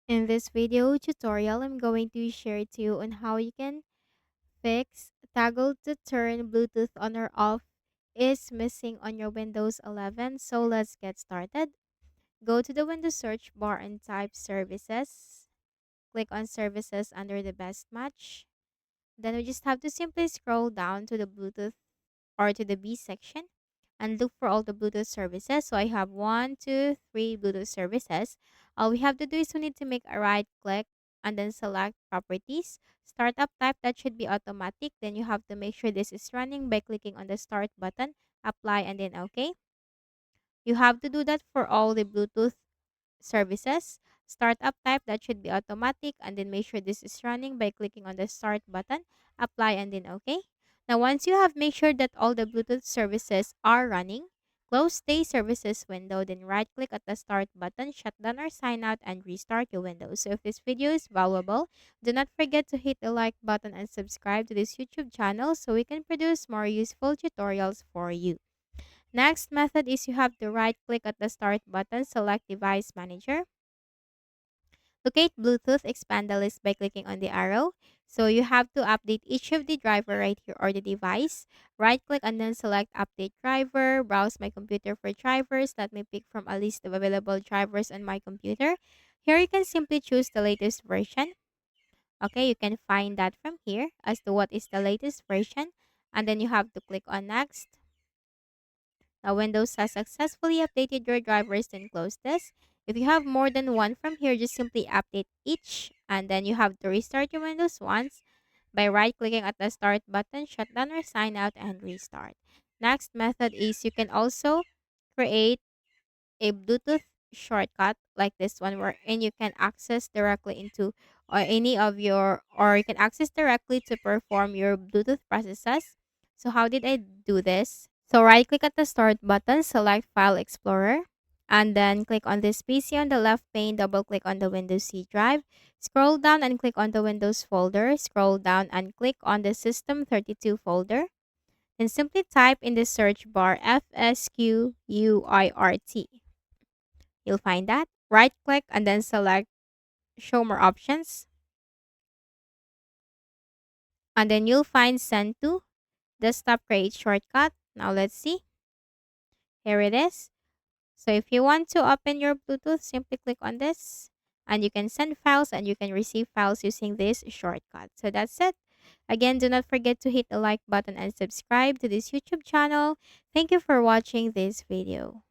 In this video tutorial, I'm going to share to you on how you can fix toggle to turn Bluetooth on or off is missing on your Windows 11. So let's get started. Go to the Windows search bar and type services. Click on services under the best match. Then we just have to simply scroll down to the Bluetooth or to the B section and look for all the Bluetooth services. So I have one, two, three Bluetooth services. All we have to do is we need to make a right click and then select properties. Startup type, that should be automatic. Then you have to make sure this is running by clicking on the start button, apply, and then OK. You have to do that for all the Bluetooth services. Startup type, that should be automatic, and then make sure this is running by clicking on the start button, apply, and then OK. Now once you have made sure that all the Bluetooth services are running, close the services window, then right click at the start button, shut down or sign out, and restart your Windows. So if this video is valuable, do not forget to hit the like button and subscribe to this YouTube channel so we can produce more useful tutorials for you. Next method is you have to right click at the start button, select device manager. Locate Bluetooth, expand the list by clicking on the arrow. So you have to update each of the driver right here or the device. Right click and then select update driver. Browse my computer for drivers. Let me pick from a list of available drivers on my computer. Here you can simply choose the latest version. Okay, you can find that from here as to what is the latest version. And then you have to click on next. Now, Windows has successfully updated your drivers, then close this. If you have more than one from here, just simply update each, and then you have to restart your Windows once by right-clicking at the start button, shut down or sign out, and restart. Next method is you can also create a Bluetooth shortcut like this one, wherein you can access directly into or any of your, or you can access directly to perform your Bluetooth processes. So how did I do this? So right click at the start button, select File Explorer, and then click on this PC on the left pane, double click on the Windows C drive, scroll down and click on the Windows folder, scroll down and click on the System32 folder, and simply type in the search bar FSQUIRT. You'll find that. Right click and then select Show More Options, and then you'll find Send to Desktop Create Shortcut. Now let's see. Here it is. So if you want to open your Bluetooth, simply click on this and you can send files and you can receive files using this shortcut. So that's it. Again, do not forget to hit the like button and subscribe to this YouTube channel. Thank you for watching this video.